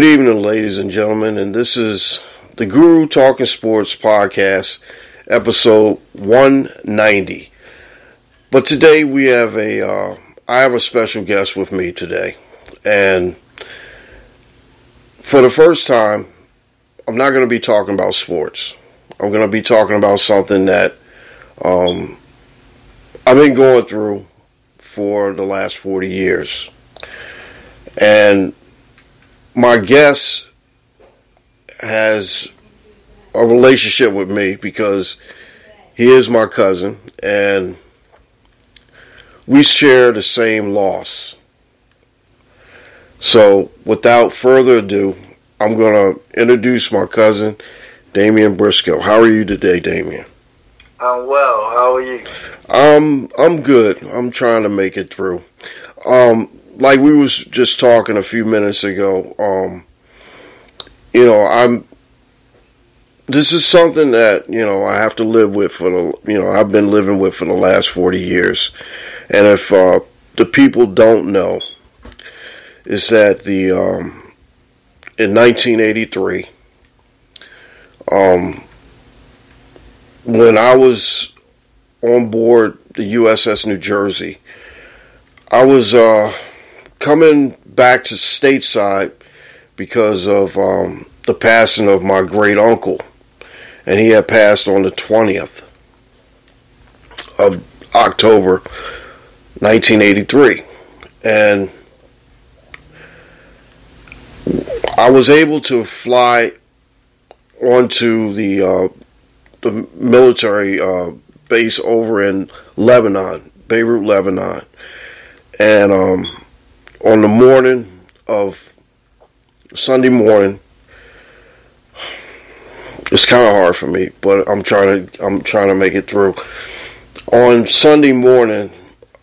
Good evening, ladies and gentlemen, and this is the Guru Talkin Sports Podcast, episode 190. But today we have I have a special guest with me today, and for the first time, I'm not going to be talking about sports. I'm going to be talking about something that I've been going through for the last 40 years, and my guest has a relationship with me because he is my cousin and we share the same loss. So without further ado, I'm going to introduce my cousin, Damian Briscoe. How are you today, Damian? I'm well. How are you? I'm good. I'm trying to make it through. Like we was just talking a few minutes ago, this is something that, I have to live with I've been living with for the last 40 years. And if the people don't know, is that in 1983, when I was on board the USS New Jersey, I was coming back to stateside because of the passing of my great uncle, and he had passed on the 20th of October 1983, and I was able to fly onto the military base over in Lebanon, Beirut, Lebanon. And on the morning of Sunday morning, it's kind of hard for me, but I'm trying to make it through. On Sunday morning,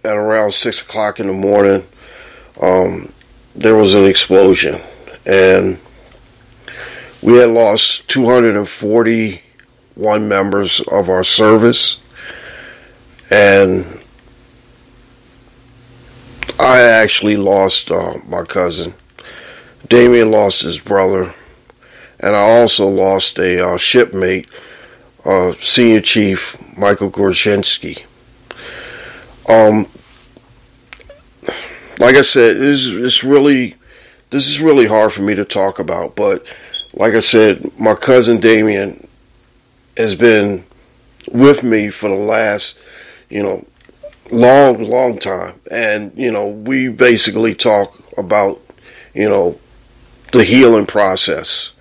at around 6 o'clock in the morning, there was an explosion, and we had lost 241 members of our service, and I actually lost my cousin. Damian lost his brother, and I also lost a shipmate, Senior Chief Michael Gorzhinsky. Like I said, this is really hard for me to talk about, but like I said, my cousin Damian has been with me for the last, long time, and we basically talk about the healing process.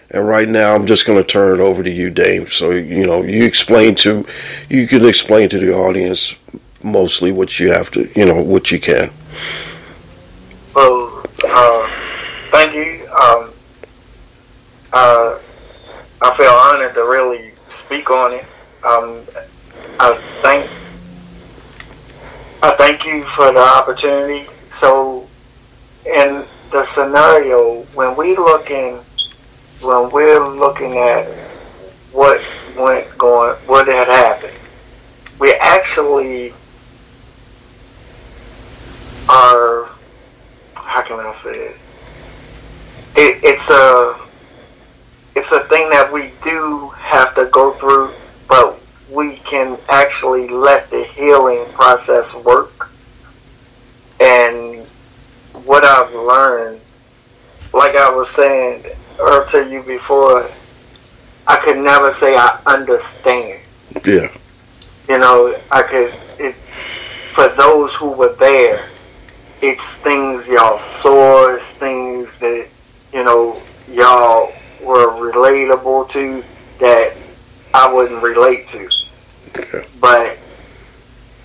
And right now I'm just going to turn it over to you, Dame, so you can explain to the audience mostly what you have to, what you can. Well, thank you. I feel honored to really speak on it. I thank you for the opportunity. So, in the scenario, when we're looking at what had happened, we actually are. How can I say it? It's a thing that we do have to go through, but we can actually let the healing process work. And what I've learned, like I was saying to you before, I could never say I understand. Yeah. For those who were there, it's things y'all saw, it's things that, y'all were relatable to that I wouldn't relate to. Okay.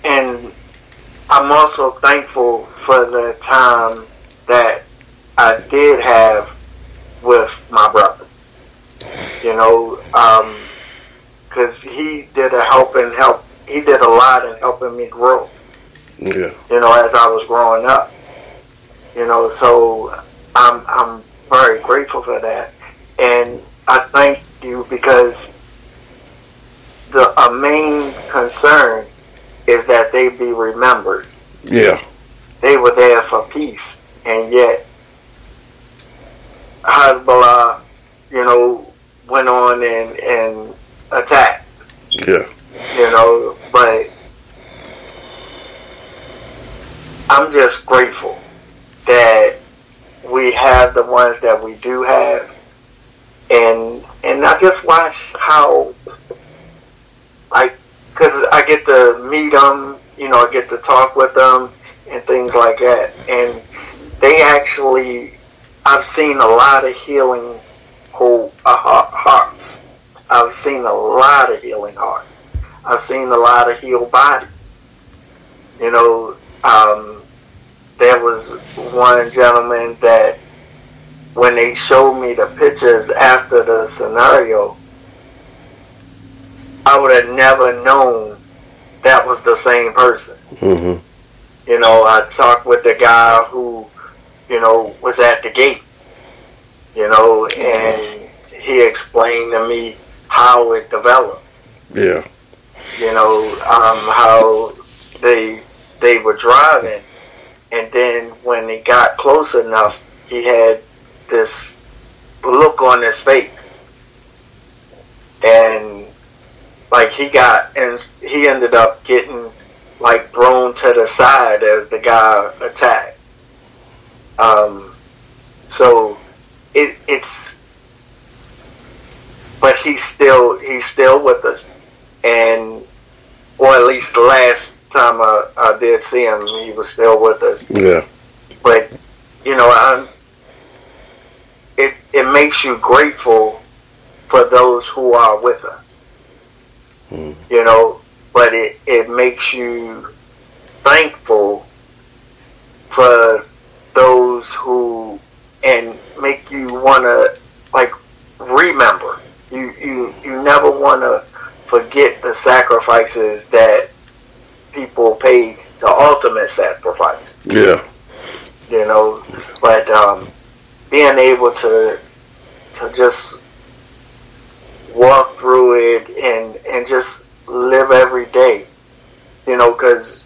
And I'm also thankful for the time that I did have with my brother. Because he did he did a lot in helping me grow. Yeah. As I was growing up. So I'm very grateful for that. And I thank you because a main concern is that they be remembered. Yeah. They were there for peace, and yet Hezbollah, went on and attacked. Yeah. But I'm just grateful that we have the ones that we do have, and I just watch how, because I get to meet them, I get to talk with them and things like that, and they actually, I've seen a lot of healing hearts. I've seen a lot of healing hearts. I've seen a lot of healed bodies. There was one gentleman that when they showed me the pictures after the scenario, I would have never known that was the same person. Mm-hmm. I talked with the guy who, was at the gate, and he explained to me how it developed. Yeah. How they were driving, and then when he got close enough, he had this look on his face, and he ended up getting thrown to the side as the guy attacked. So it's, but he's still with us, and or at least the last time I did see him, he was still with us. Yeah. But it makes you grateful for those who are with us. But it makes you thankful for those who, and make you want to remember. You never want to forget the sacrifices that people paid, the ultimate sacrifice. Yeah. But being able to just walk through it and just live every day, because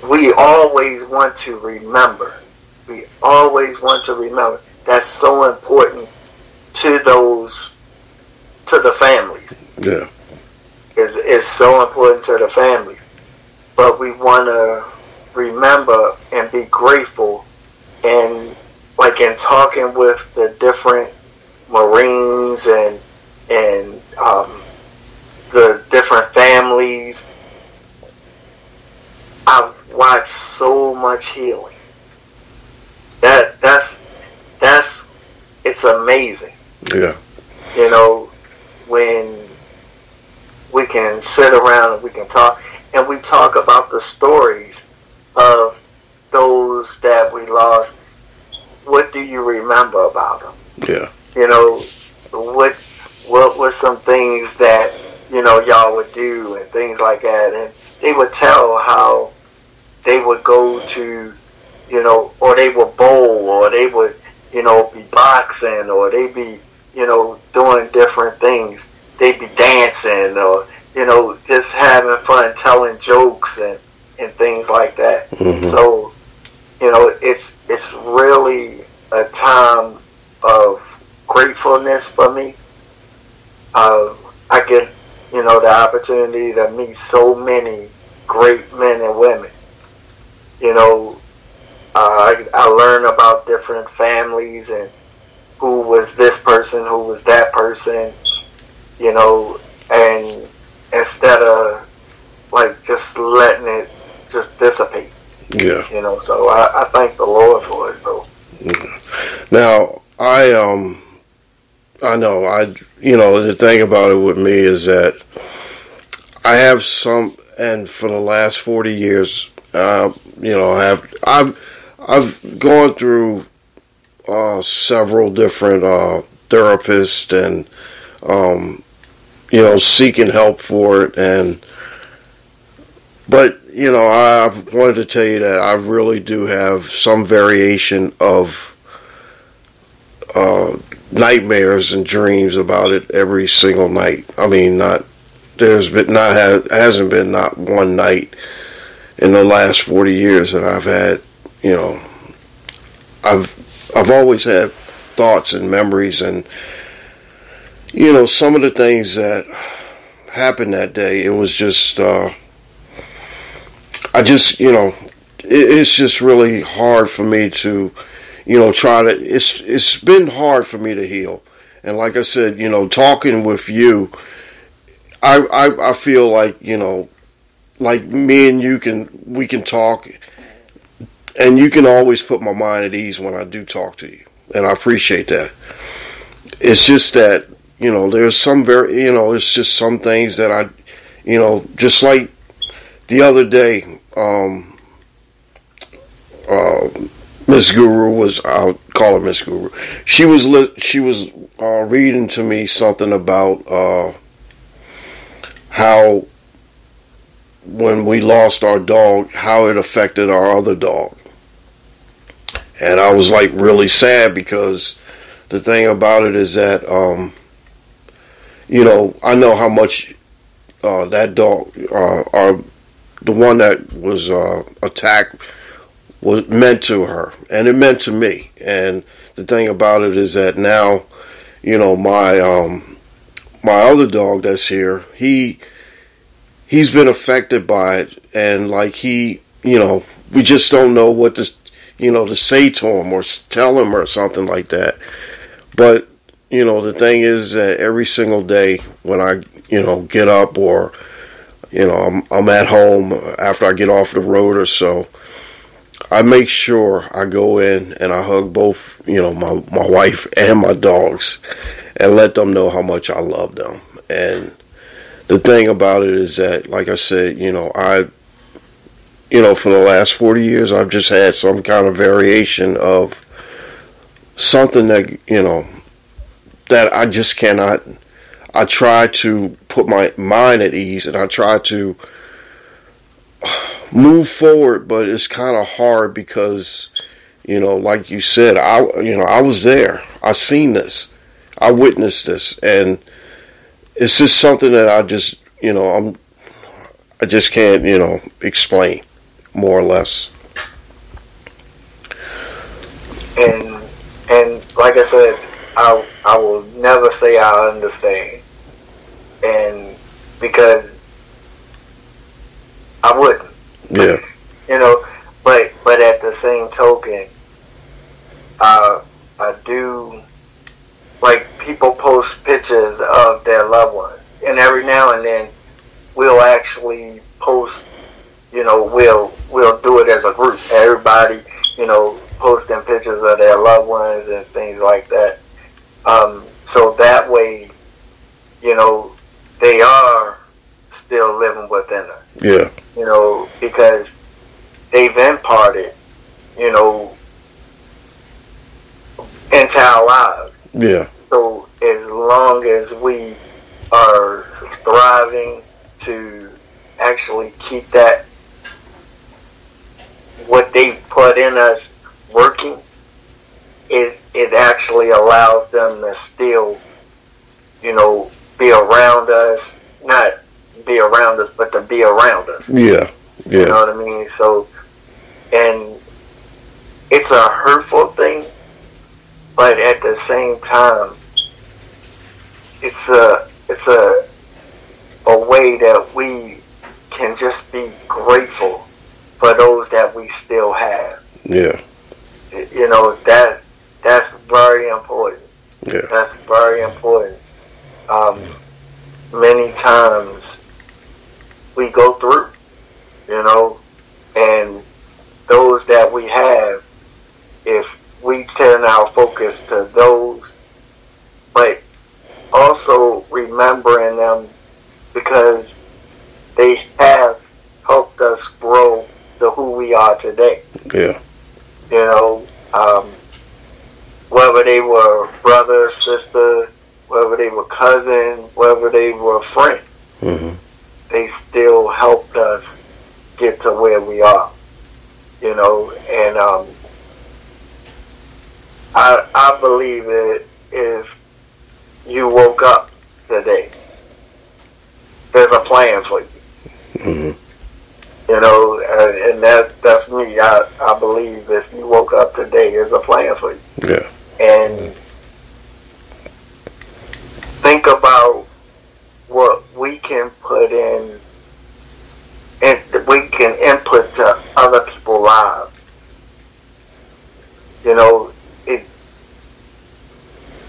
we always want to remember. We always want to remember. That's so important to the families. Yeah. It's so important to the families. But we want to remember and be grateful, and in talking with the different Marines and the different families, I've watched so much healing. That's it's amazing. Yeah. When we can sit around and we can talk, and we talk about the stories of those that we lost. What do you remember about them? Yeah. What were some things that y'all would do and things like that, and they would tell how they would go to or they would bowl, or they would be boxing, or they be doing different things. They be dancing, or just having fun, telling jokes and things like that. Mm-hmm. So it's really a time of gratefulness for me. I get the opportunity to meet so many great men and women. I learn about different families and who was this person, who was that person, and instead of just letting it just dissipate. Yeah. So I thank the Lord for it, though. Now, I know, the thing about it with me is that I have and for the last 40 years, I've gone through several different therapists and seeking help for it, but I've wanted to tell you that I really do have some variation of nightmares and dreams about it every single night. I mean, hasn't been not one night in the last 40 years that I've had, I've always had thoughts and memories, and some of the things that happened that day, it was just it's just really hard for me to try to. It's been hard for me to heal, and like I said, talking with you, I feel like like me and you we can talk, and you can always put my mind at ease when I do talk to you, and I appreciate that. It's just that there's some it's just some things that I just like the other day. Miss Guru I'll call her Miss Guru. She was reading to me something about how when we lost our dog, how it affected our other dog. And I was like really sad, because the thing about it is that I know how much that dog, the one that was attacked, was meant to her, and it meant to me. And the thing about it is that now, my other dog that's here, he's been affected by it, and like we just don't know what to to say to him or tell him or something like that. But the thing is that every single day when I get up, or I'm at home after I get off the road or so, I make sure I go in and I hug both, my wife and my dogs, and let them know how much I love them. And the thing about it is that, like I said, for the last 40 years, I've just had some kind of variation of something that, that I just cannot. I try to put my mind at ease, and I try to move forward, but it's kind of hard because, like you said, I was there. I seen this. I witnessed this, and it's just something that I just, I just can't, explain, more or less. And like I said, I will never say I understand, and because I wouldn't. Yeah. But at the same token, I do, like, people post pictures of their loved ones, and every now and then we'll actually post, we'll do it as a group. Everybody, posting pictures of their loved ones and things like that. So that way, they are still living within us. Yeah. Because they've imparted, into our lives. Yeah. So as long as we are striving to actually keep that, what they put in us, working, it actually allows them to still, be around us, not be around us, but to be around us. Yeah. Yeah. You know what I mean? So, and it's a hurtful thing, but at the same time, it's a way that we can just be grateful for those that we still have. Yeah. That's very important. Yeah. That's very important. Many times we go through, and those that we have, if we turn our focus to those, but also remembering them because they have helped us grow to who we are today. Yeah. Whether they were brother, sister, whether they were cousin, whether they were friend, mm-hmm. they still helped us get to where we are. And I believe that if you woke up today, there's a plan for you. Mm-hmm. And that's me. I believe if you woke up today, there's a plan for you. Yeah. And think about what we can put in, and we can input to other people's lives.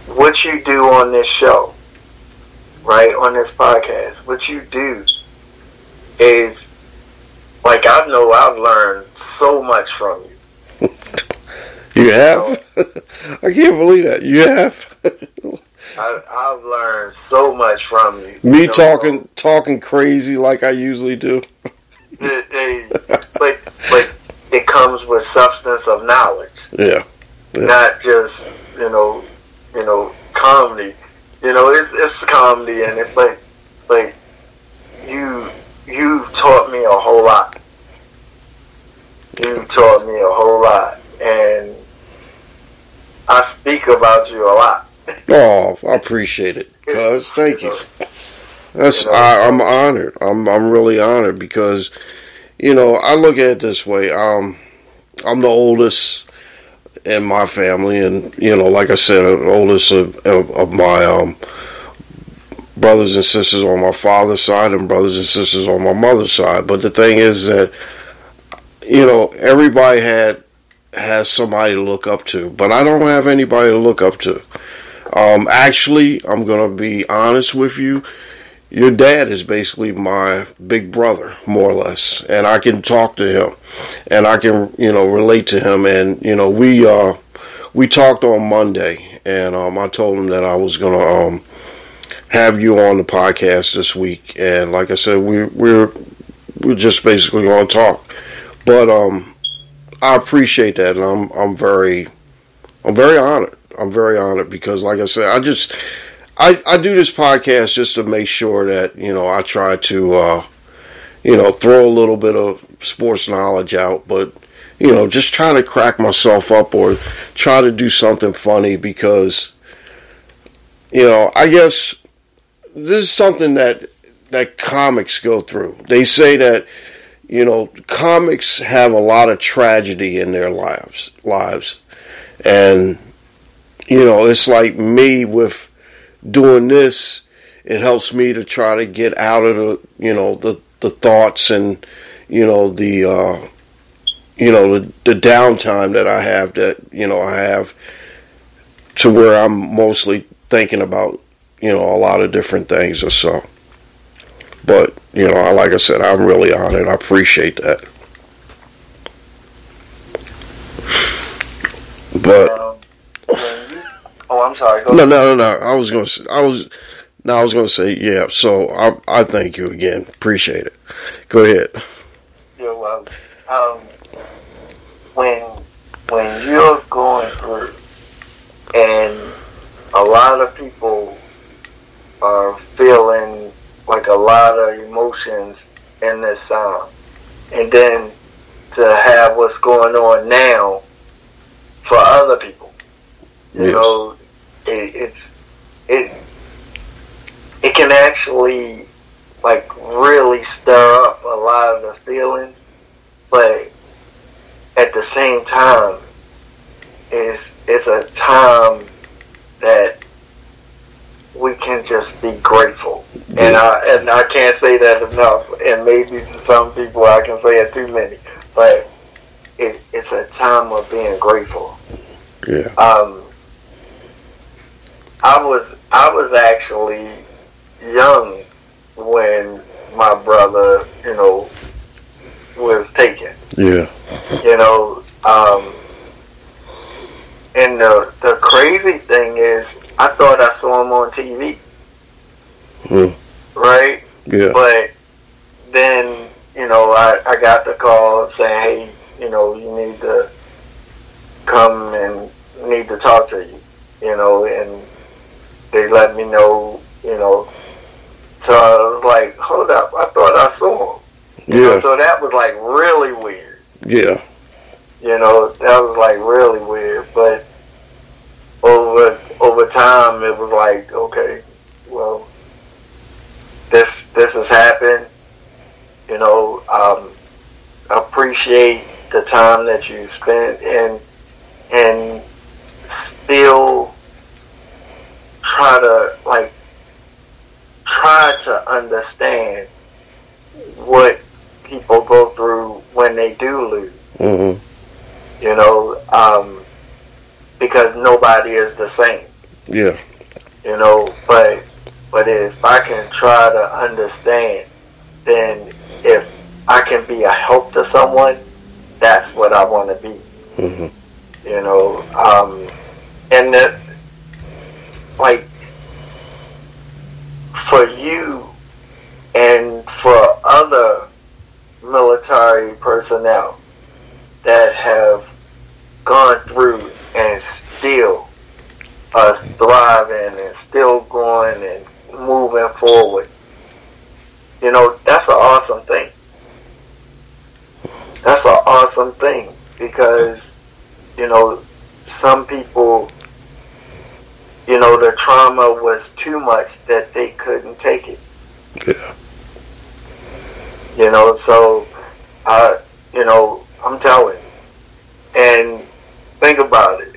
What you do on this show, right, on this podcast, what you do is, like, I know I've learned so much from you. You have? I can't believe that. You have? I've learned so much from you. Me talking crazy like I usually do. But it comes with substance of knowledge. Yeah. Not just, comedy. It's comedy in it, but you taught me a whole lot. You taught me a whole lot, and I speak about you a lot. Oh, I appreciate it, cuz. Thank you. I'm honored. I'm really honored because, I look at it this way. I'm the oldest in my family, and like I said, the oldest of my brothers and sisters on my father's side and brothers and sisters on my mother's side. But the thing is that everybody has somebody to look up to, but I don't have anybody to look up to. Actually, I'm gonna be honest with you. Your dad is basically my big brother, more or less, and I can talk to him, and I can, relate to him. And we talked on Monday, and I told him that I was gonna have you on the podcast this week, and like I said, we're just basically gonna talk. But I appreciate that, and I'm very honored. I'm very honored because, like I said, I do this podcast just to make sure that, I try to, throw a little bit of sports knowledge out, but, just trying to crack myself up or try to do something funny because, I guess this is something that comics go through. They say that, comics have a lot of tragedy in their lives. And, it's like me with doing this, it helps me to try to get out of the thoughts and, the downtime that I have I have to where I'm mostly thinking about, a lot of different things or so. But, like I said, I'm really honored. I appreciate that. But I'm sorry. Go No. I was gonna say, yeah. So I thank you again. Appreciate it. Go ahead. You're welcome. When you're going through, and a lot of people are feeling like a lot of emotions in this sound, and then to have what's going on now for other people, it can actually like really stir up a lot of the feelings, but at the same time, it's a time that we can just be grateful. And I can't say that enough. And maybe to some people I can say it too many, but it's a time of being grateful. Yeah. I was actually young when my brother, was taken. Yeah. And the crazy thing is, I thought I saw him on TV. Right? Yeah. But then, I got the call saying, hey, you need to come and need to talk to you, and they let me know, so I was like, hold up, I thought I saw him. So that was like really weird. Yeah. That was like really weird, but over time it was like, okay, well, this has happened, appreciate the time that you spent and still try to understand what people go through when they do lose. Mm-hmm. You know, because nobody is the same. Yeah. You know, but if I can try to understand, then if I can be a help to someone, that's what I want to be. Mm-hmm. You know, and that, like, for you and for other military personnel that have gone through and still are thriving and still going and moving forward, you know, that's an awesome thing. That's an awesome thing because, you know, some people, you know, the trauma was too much that they couldn't take it. Yeah. You know, so, you know, I'm telling you. And think about it.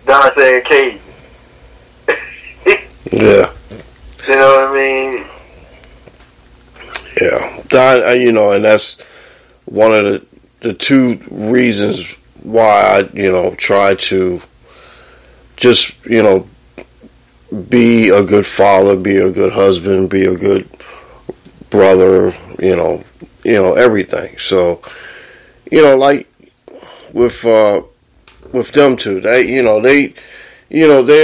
Dante and Katie. Yeah. You know what I mean? Yeah. You know, and that's one of the two reasons why I, you know, try to just, you know, be a good father, be a good husband, be a good brother, you know, everything. So, you know, like with them two, they're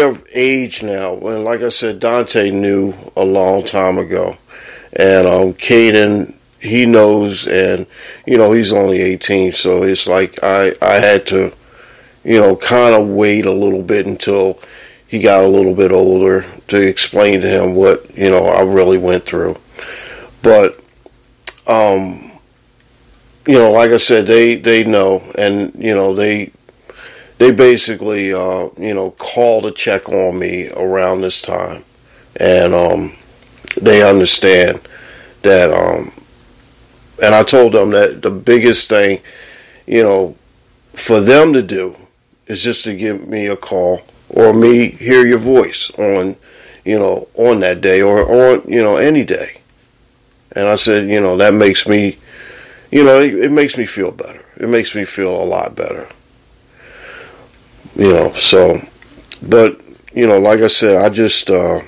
of age now. And like I said, Dante knew a long time ago, and Caden, he knows, and you know, he's only 18, so it's like I had to, you know, kind of wait a little bit until he got a little bit older to explain to him what, you know, I really went through. But you know, like I said, they know, and you know, they basically you know, call to check on me around this time, and they understand that and I told them that the biggest thing, you know, for them to do is just to give me a call or me hear your voice on, you know, on that day or on, you know, any day. And I said, you know, that makes me, you know, it makes me feel better. It makes me feel a lot better. You know, so, but, you know, like I said, I just, you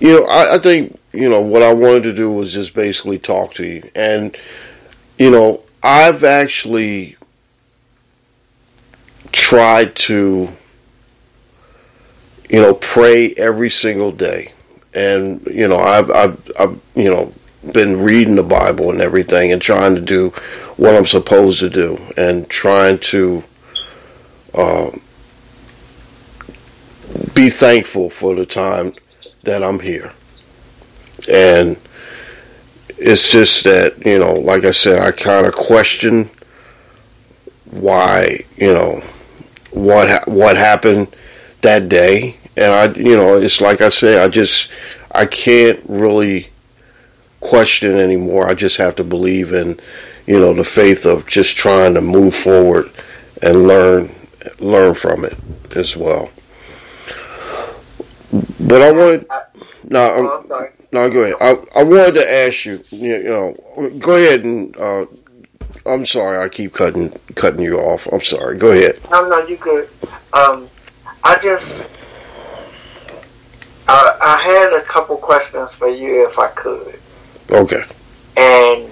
know, I think, you know, what I wanted to do was just basically talk to you. And, you know, I've actually tried to, you know, pray every single day. And, you know, I've you know, been reading the Bible and everything and trying to do what I'm supposed to do and trying to be thankful for the time that I'm here. And it's just that, you know, like I said, I kind of question why, you know, what happened that day. And I, you know, it's like I say, I can't really question anymore. I just have to believe in, you know, the faith of just trying to move forward and learn from it as well. But I wanted, no, go ahead. I wanted to ask you, you know, go ahead and, I'm sorry, I keep cutting you off. I'm sorry. Go ahead. No, you good. I had a couple questions for you if I could. Okay. And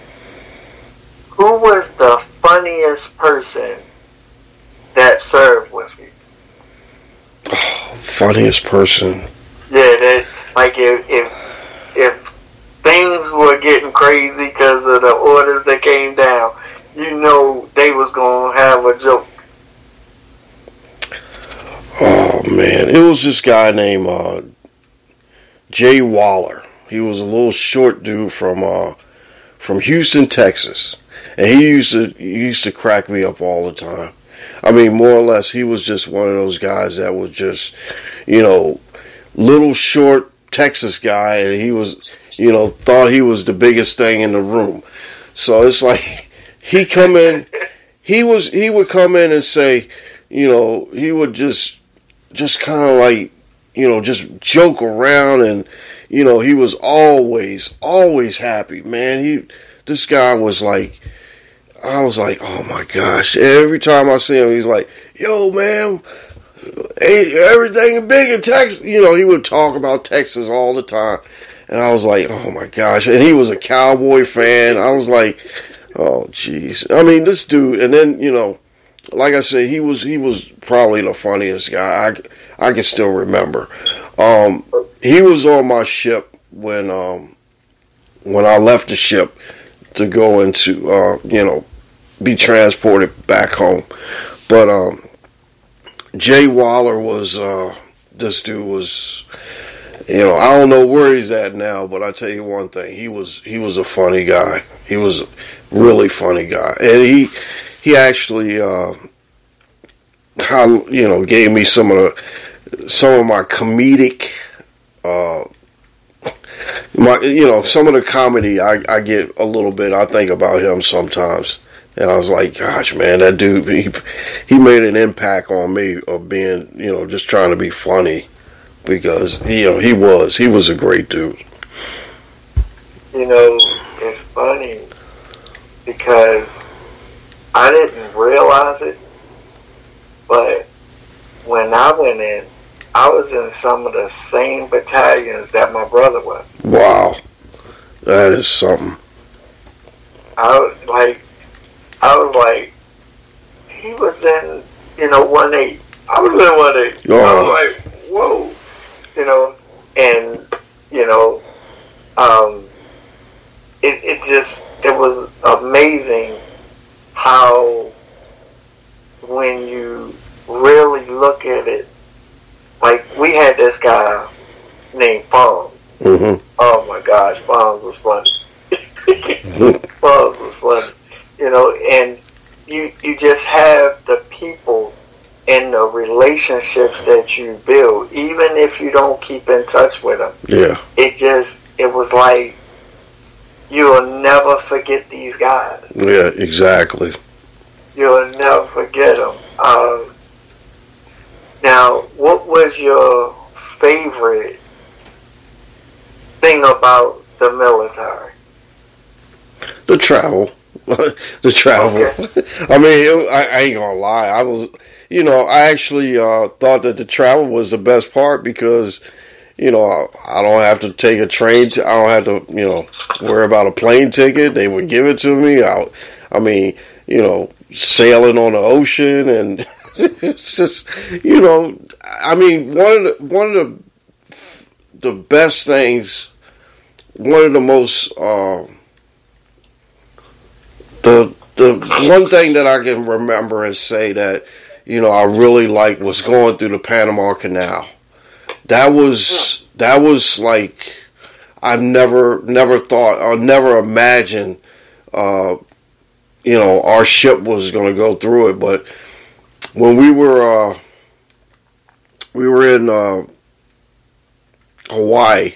who was the funniest person that served with you? Oh, funniest person. Yeah, that, like if things were getting crazy because of the orders that came down, you know they was gonna have a joke. Oh man, it was this guy named Jay Waller. He was a little short dude from Houston, Texas, and he used to crack me up all the time. I mean, more or less, he was just one of those guys that was just, you know, little short Texas guy, and he was, you know, thought he was the biggest thing in the room. So it's like he come in, he would come in and say, he would just kind of like, just joke around, and he was always happy, man. This guy was like, I was like, oh my gosh. Every time I see him, he's like, yo, man, hey, everything big in Texas. He would talk about Texas all the time. And I was like, oh my gosh. And he was a Cowboy fan. I was like, oh jeez. I mean, this dude, and then, like I said, he was probably the funniest guy I can still remember. He was on my ship when I left the ship to go into, be transported back home. But Jay Waller was, this dude was, I don't know where he's at now, but I tell you one thing, he was a funny guy. He was a really funny guy. And he actually, gave me some of my comedic, some of the comedy I get a little bit. I think about him sometimes, and I was like, gosh, man, that dude, he made an impact on me of being, just trying to be funny, because he was a great dude. It's funny because I didn't realize it, but when I went in, I was in some of the same battalions that my brother was. Wow. That is something. I was like, he was in, 1-8. I was in 1-8. Oh. I was like, whoa. And, it was amazing how, when you really look at it, like, we had this guy named Fonz. Mm-hmm. Oh my gosh, Fonz was funny. Fonz was funny. And you just have the people and the relationships that you build, even if you don't keep in touch with them. Yeah. It was like, you'll never forget these guys. Yeah, exactly. You'll never forget them. Now, what was your favorite thing about the military? The travel. The travel. Okay. I mean, I ain't gonna lie. I actually thought that the travel was the best part, because, I don't have to take a train. I don't have to, worry about a plane ticket. They would give it to me. I mean, sailing on the ocean, and it's just, I mean, one of the best things, one of the most, the one thing that I can remember and say that, I really liked was going through the Panama Canal. That was like, I never thought, or never imagined, our ship was going to go through it. But when we were in Hawaii,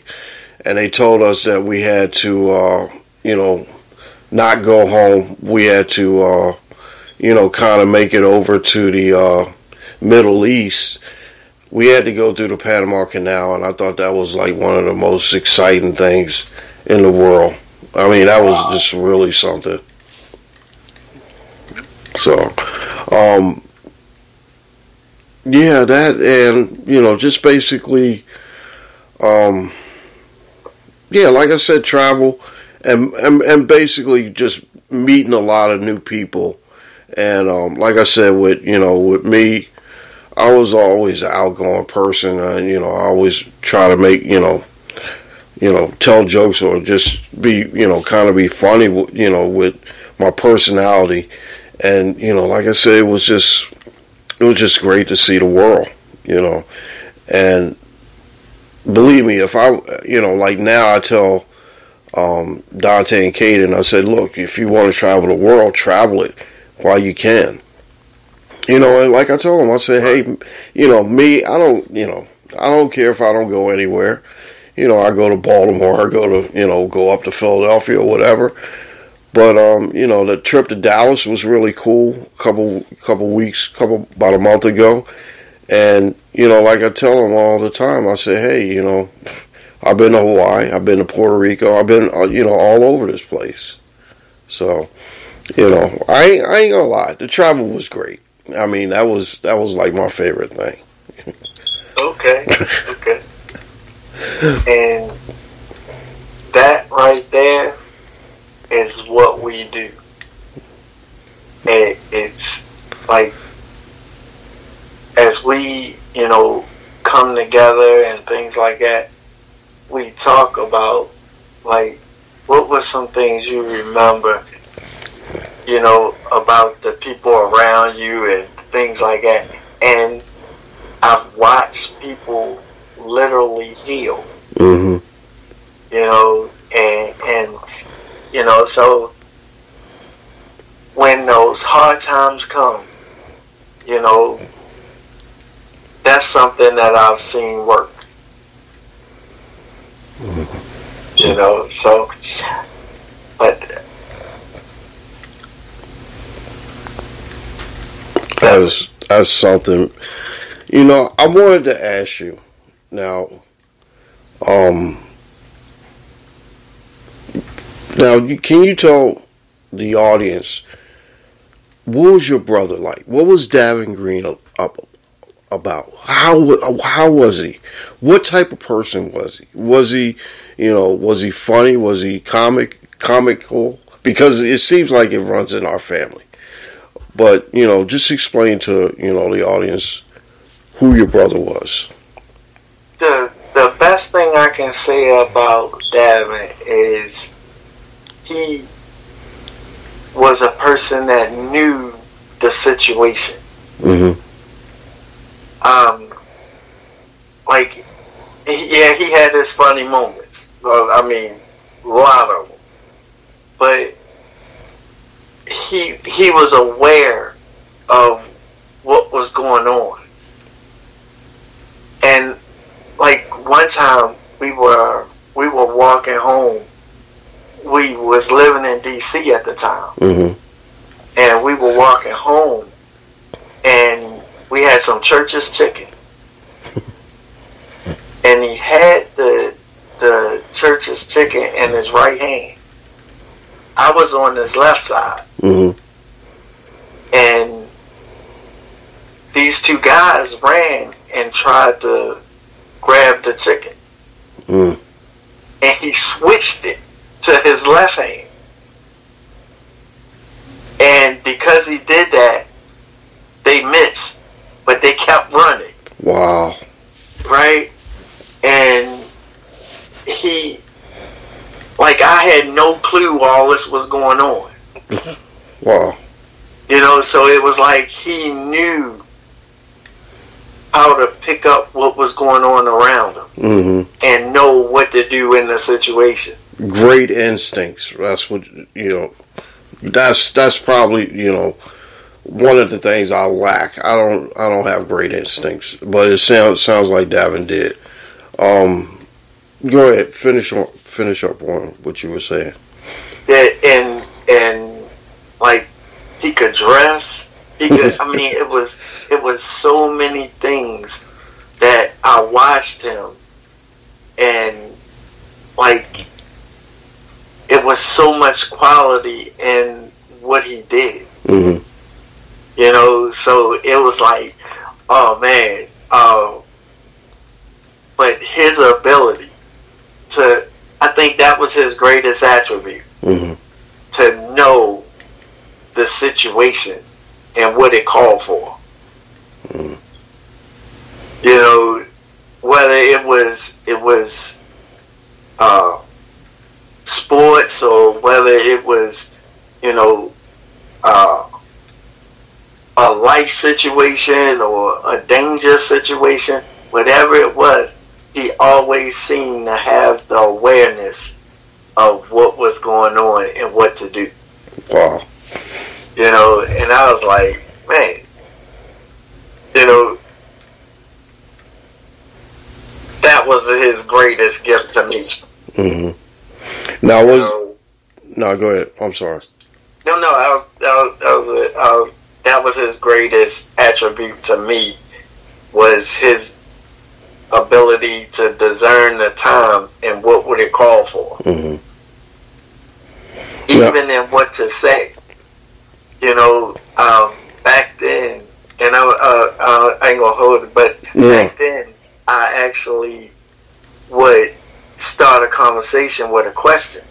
and they told us that we had to, not go home. We had to, kind of make it over to the Middle East. We had to go through the Panama Canal, and I thought that was like one of the most exciting things in the world. I mean, that was just really something. So, yeah, that, and, just basically, yeah, like I said, travel, and basically just meeting a lot of new people. And, like I said, with me, I was always an outgoing person, and, I always try to make, tell jokes, or just be, kind of be funny, with my personality. And, like I said, it was just great to see the world, and believe me, if I, like now I tell, Dante and Kaden, I said, look, if you want to travel the world, travel it while you can. And like I told him, I said, hey, me, I don't care if I don't go anywhere. I go to Baltimore, I go to, go up to Philadelphia or whatever. But the trip to Dallas was really cool. About a month ago, and like I tell them all the time, I say, hey, I've been to Hawaii, I've been to Puerto Rico, I've been all over this place. So, I ain't gonna lie, the travel was great. I mean, that was like my favorite thing. Okay. And that right there is what we do. And it's like, as we, come together and things like that, we talk about, like, what were some things you remember, about the people around you and things like that. And I've watched people literally heal. Mm-hmm. And so when those hard times come, that's something that I've seen work. So, but that's something. I wanted to ask you now. Can you tell the audience, what was your brother like? What was Davin Green about? How was he? What type of person was he? Was he, was he funny? Was he comical? Because it seems like it runs in our family. But, just explain to, the audience who your brother was. The best thing I can say about Davin is he was a person that knew the situation. Mm-hmm. He had his funny moments. Well, I mean, a lot of them. But he was aware of what was going on. And like one time we were walking home. We was living in DC at the time. Mm-hmm. And we were walking home and we had some Church's chicken. And he had the Church's chicken in his right hand. I was on his left side. Mm-hmm. And these two guys ran and tried to grab the chicken. Mm. And he switched it to his left hand. And because he did that, they missed. But they kept running. Wow. Right? And I had no clue all this was going on. Wow. So it was like he knew how to pick up what was going on around him. Mm-hmm. And know what to do in the situation. Great instincts. That's what, that's probably, one of the things I lack. I don't have great instincts, but it sounds like Davin did. Go ahead, finish up on what you were saying. Yeah, and like he could dress. He could. I mean, it was so many things that I watched him, and like it was so much quality in what he did. Mm-hmm. So it was like, oh man. But his ability I think that was his greatest attribute. Mm-hmm. To know the situation and what it called for. Mm-hmm. Whether it was sports or whether it was, a life situation or a dangerous situation, whatever it was, he always seemed to have the awareness of what was going on and what to do. Wow. And I was like, man, that was his greatest gift to me. Mm-hmm. No, go ahead. I'm sorry. No, that was his greatest attribute to me, was his ability to discern the time and what would it call for. Mm-hmm. Even in what to say. Back then, and I ain't gonna hold it, but back then, I actually would start a conversation with a question.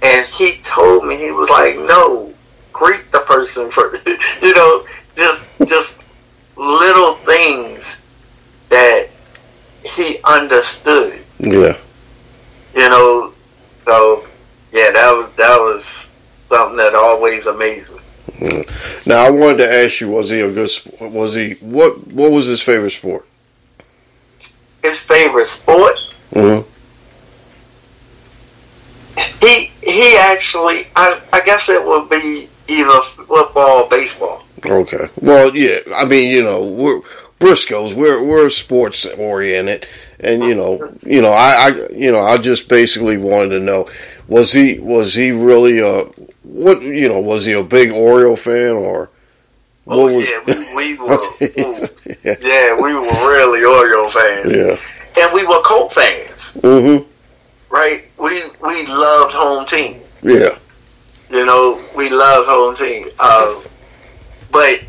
And he told me, he was like, no, greet the person first. Just little things that he understood. Yeah. So yeah, that was something that always amazed me. Now I wanted to ask you, was he a good? Was he what was his favorite sport? His favorite sport? Mm-hmm. He actually, I guess it would be either football or baseball. Okay. Well, yeah. I mean, we're Briscoes. We're sports oriented, and I just basically wanted to know, was he really was he a big Oriole fan or? We were. Yeah, we were really Oriole fans. Yeah. And we were Colt fans. Mm-hmm. Right? We loved home team. Yeah. We loved home team. But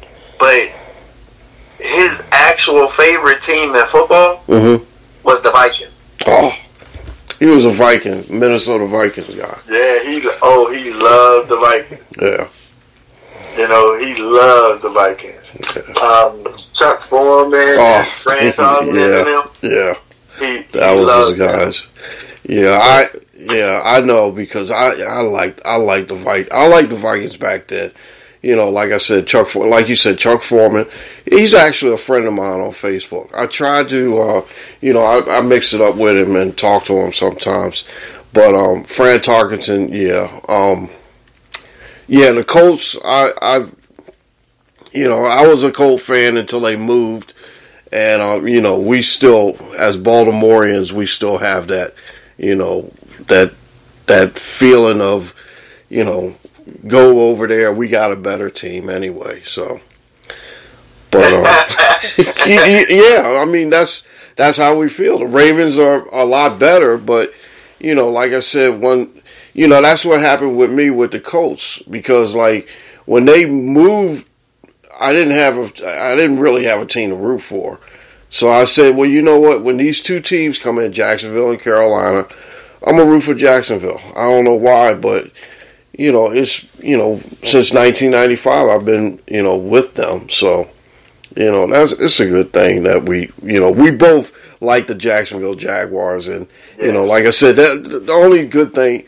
his actual favorite team in football was the Vikings. Oh, he was a Viking, Minnesota Vikings guy. Yeah, he loved the Vikings. Yeah. He loved the Vikings. Yeah. Chuck Foreman, Fran Talkin, and them. Yeah. He was his guys. Yeah, I know because I liked the Vikings. I liked the Vikings back then. Like I said, like you said, Chuck Foreman. He's actually a friend of mine on Facebook. I tried to, I mix it up with him and talk to him sometimes. But Fran Tarkenton, the Colts. I was a Colt fan until they moved, and we still, as Baltimoreans, we still have that, that feeling of, go over there. We got a better team anyway. So, but yeah, I mean that's how we feel. The Ravens are a lot better, but like I said, that's what happened with me with the Colts because like when they moved, I didn't really have a team to root for. So I said, well, you know what? When these two teams come in, Jacksonville and Carolina, I'm gonna root for Jacksonville. I don't know why, but it's since 1995 I've been with them. So it's a good thing that we both like the Jacksonville Jaguars, and like I said, the only good thing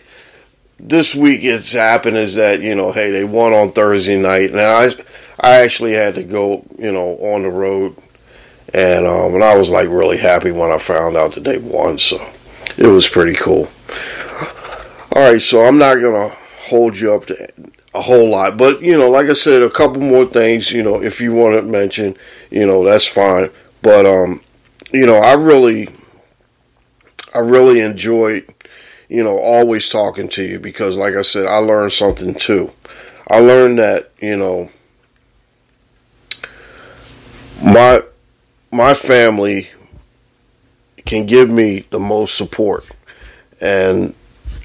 this week it's happened is that hey, they won on Thursday night, and I actually had to go on the road, and I was like really happy when I found out that they won. So it was pretty cool. All right, so I'm not gonna hold you up to a whole lot, but like I said, a couple more things. If you want to mention, that's fine. But I really enjoyed always talking to you because, like I said, I learned something too. I learned that my family can give me the most support, and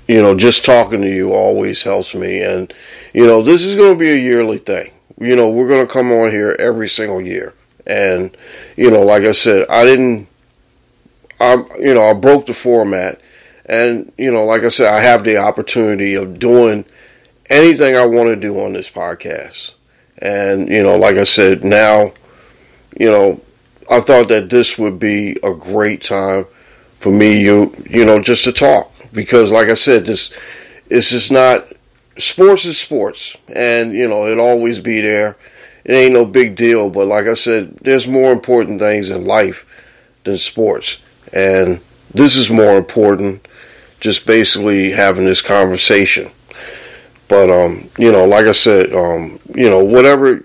just talking to you always helps me. And this is going to be a yearly thing. We're going to come on here every single year, and like I said, I broke the format, and like I said, I have the opportunity of doing anything I want to do on this podcast. And like I said, now I thought that this would be a great time for me, just to talk. Because, like I said, it's just not, sports is sports, and it'll always be there. It ain't no big deal, but like I said, there's more important things in life than sports, and this is more important. Just basically having this conversation, but like I said, whatever.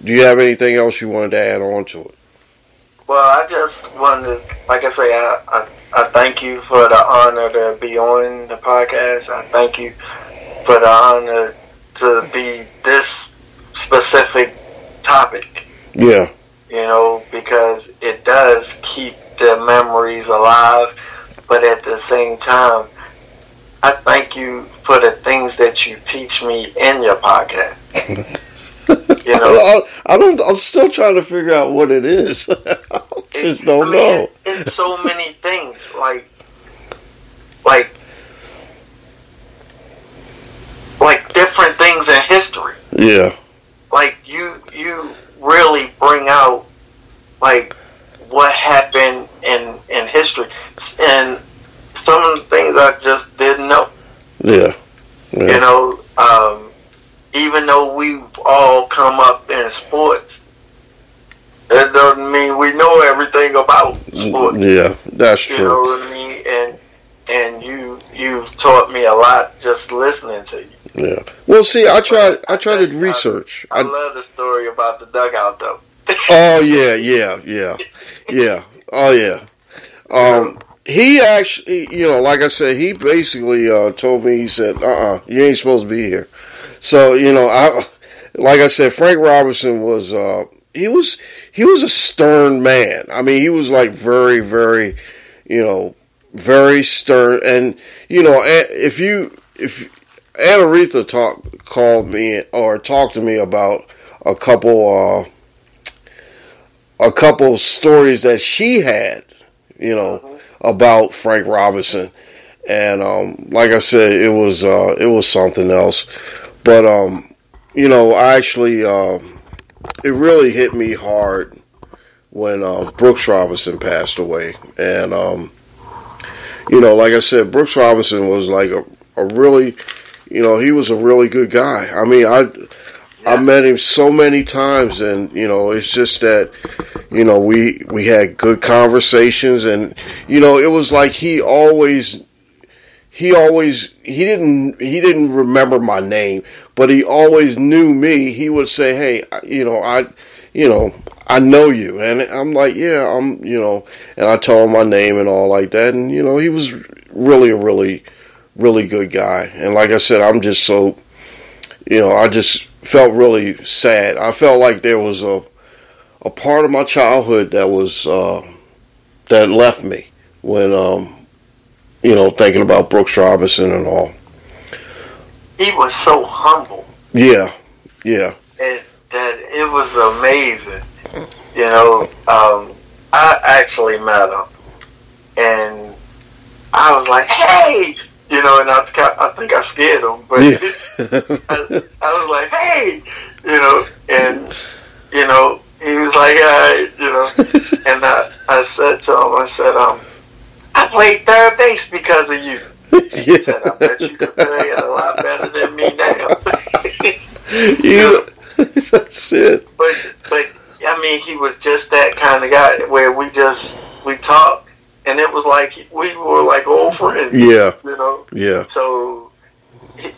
Do you have anything else you wanted to add on to it? Well, I just wanted to, like I say, I thank you for the honor to be on the podcast. I thank you for the honor to be this specific topic. Yeah. You know, because it does keep the memories alive, but at the same time, I thank you for the things that you teach me in your podcast. You know, I'm still trying to figure out what it is. I just don't know. It's so many things, like different things in history. Yeah. Like you really bring out like what happened in history, and some of the things I just didn't know. Yeah. You know, even though we've all come up in sports, that doesn't mean we know everything about sports. Yeah, that's true. You know what I mean? And you've taught me a lot just listening to you. Yeah. Well, see, I tried to research. I love the story about the dugout, though. Oh yeah. Oh yeah. He actually, like I said, he basically told me. He said, you ain't supposed to be here." So, like I said, Frank Robinson was he was a stern man. I mean, he was like very, very, very stern. And if Aretha called me or talked to me about a couple stories that she had, about Frank Robinson, and like I said, it was something else. But I actually it really hit me hard when Brooks Robinson passed away, and like I said, Brooks Robinson was like a really, he was a really good guy. I mean, I met him so many times, and it's just that we had good conversations, and it was like he didn't remember my name, but he always knew me. He would say, "Hey, I know you," and I'm like, "Yeah, and I told him my name and all like that, and he was really a really good guy. And like I said, I'm just so, I just felt really sad. I felt like there was a part of my childhood that was that left me when thinking about Brooks Robinson and all. He was so humble. Yeah. That it was amazing. I actually met him, and I was like, "Hey," and I think I scared him, but I was like, "Hey," and he was like, and I said to him, I said, "I played third base because of you." He said, "I bet you could play it a lot better than me now." That's it. But I mean, he was just that kind of guy where we talked, and it was like we were like old friends. Yeah. Yeah. So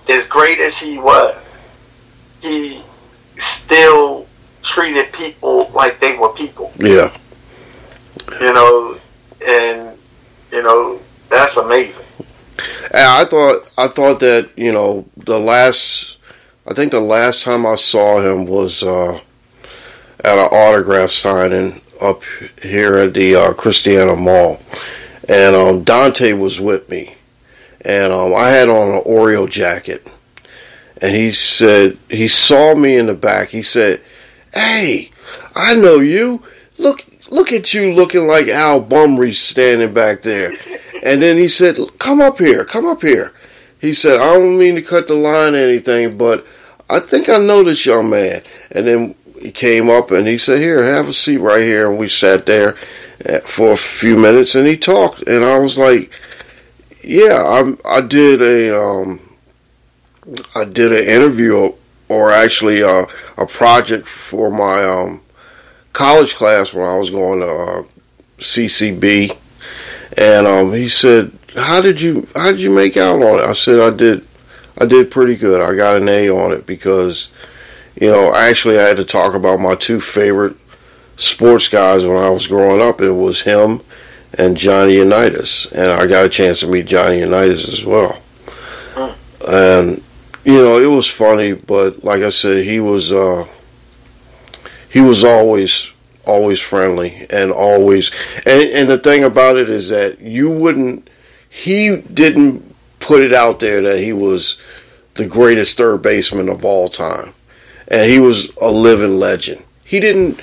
as great as he was, he still treated people like they were people. Yeah. And that's amazing. And I thought that the last time I saw him was at an autograph signing up here at the Christiana Mall, and Dante was with me, and I had on an Oreo jacket, and he said he saw me in the back. He said, "Hey, I know you. Look at you looking like Al Bumry standing back there." And then he said, come up here. He said, "I don't mean to cut the line or anything, but I think I know this young man." And then he came up and he said, "Here, have a seat right here." And we sat there for a few minutes, and he talked. And I was like, "Yeah, I did an interview, or actually a project for my college class when I was going to CCB." And he said, how did you make out on it?" I said, I did pretty good. I got an A on it because, actually I had to talk about my two favorite sports guys when I was growing up. It was him and Johnny Unitas, and I got a chance to meet Johnny Unitas as well. And it was funny, but like I said, he was always friendly and always. And the thing about it is that he didn't put it out there that he was the greatest third baseman of all time, and he was a living legend. He didn't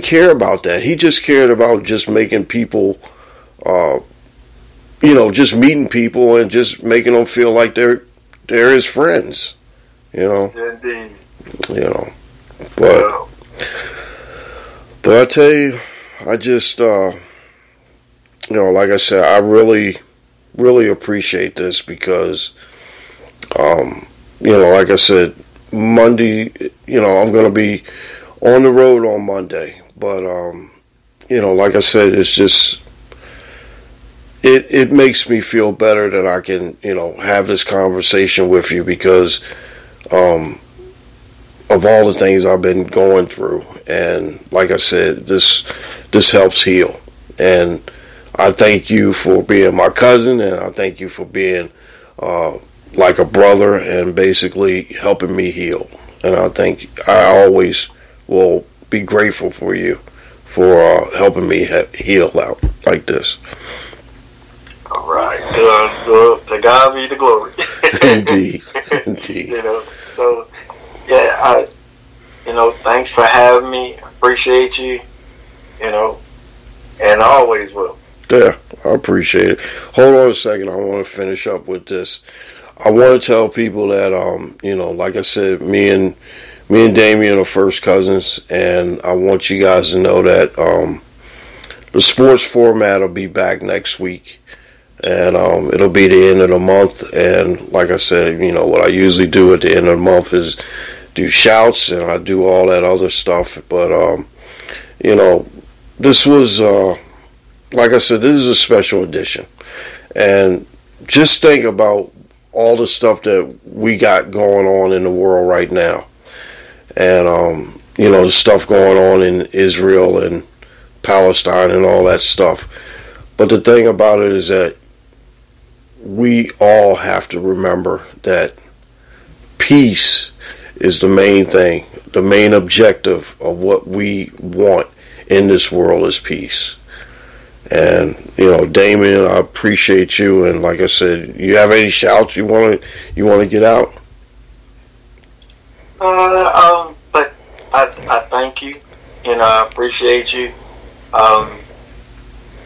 care about that. He just cared about just making people, just meeting people and just making them feel like they're his friends. Indeed. But I tell you, I just, like I said, I really, really appreciate this because, like I said, Monday, I'm going to be on the road on Monday. But, like I said, it's just, it makes me feel better that I can, have this conversation with you because, of all the things I've been going through. And like I said, this helps heal. And I thank you for being my cousin, and I thank you for being like a brother and basically helping me heal. And I always will be grateful for you for helping me heal out like this. All right. To God be the glory. Indeed. So, yeah, thanks for having me. Appreciate you, and I always will. Yeah, I appreciate it. Hold on a second. I want to finish up with this. I want to tell people that, like I said, me and Damien are first cousins, and I want you guys to know that the sports format will be back next week, and it'll be the end of the month. And like I said, what I usually do at the end of the month is do shouts, and I do all that other stuff. But this was, like I said, this is a special edition, and just think about all the stuff that we got going on in the world right now. And, the stuff going on in Israel and Palestine and all that stuff. But the thing about it is that we all have to remember that peace is the main thing. The main objective of what we want in this world is peace. And, Damien, I appreciate you. And like I said, you have any shouts you want to get out? But I thank you, I appreciate you,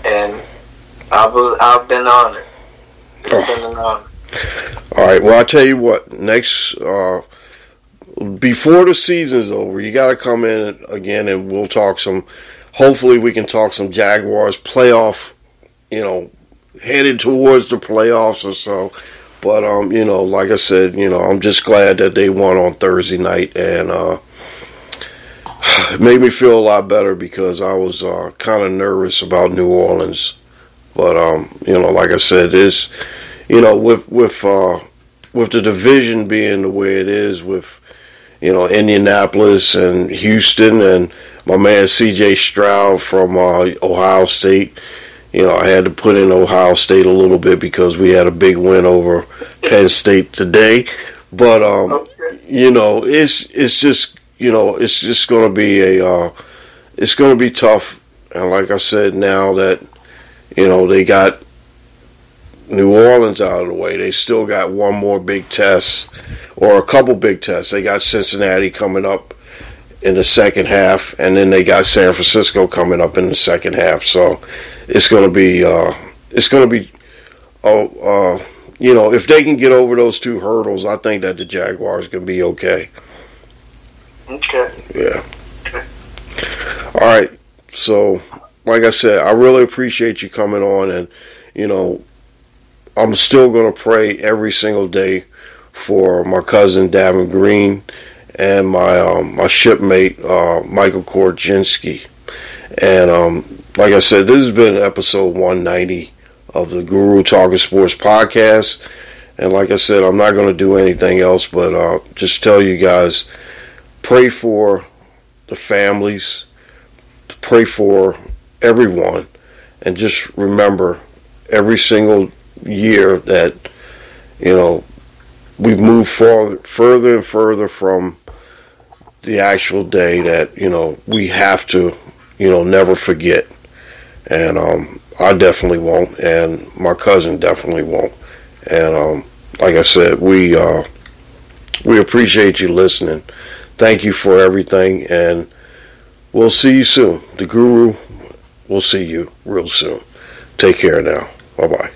and I've been honored. It's been an honor. All right. Well, I tell you what. Next, before the season's over, you got to come in again, and we'll talk some. Hopefully, we can talk some Jaguars playoff. Headed towards the playoffs or so. But, like I said, I'm just glad that they won on Thursday night, and it made me feel a lot better because I was kind of nervous about New Orleans. But, like I said, this, with the division being the way it is with, Indianapolis and Houston and my man C.J. Stroud from Ohio State, I had to put in Ohio State a little bit because we had a big win over Penn State today. But it's just going to be it's going to be tough. And like I said, now that they got New Orleans out of the way, they still got one more big test or a couple big tests. They got Cincinnati coming up in the second half, and then they got San Francisco coming up in the second half. So it's going to be if they can get over those two hurdles, I think that the Jaguars can be okay. Okay. Yeah. All right. So, like I said, I really appreciate you coming on, and I'm still going to pray every single day for my cousin Davin Green and my shipmate Michael Korczynski. And like I said, this has been episode 190 of the Guru Talking Sports podcast. And like I said, I'm not going to do anything else but just tell you guys, pray for the families, pray for everyone, and just remember every single year that, we've moved further and further from the actual day that, we have to, never forget. And I definitely won't, and my cousin definitely won't. And like I said, we appreciate you listening. Thank you for everything, and we'll see you soon. The Guru will see you real soon. Take care now. Bye-bye.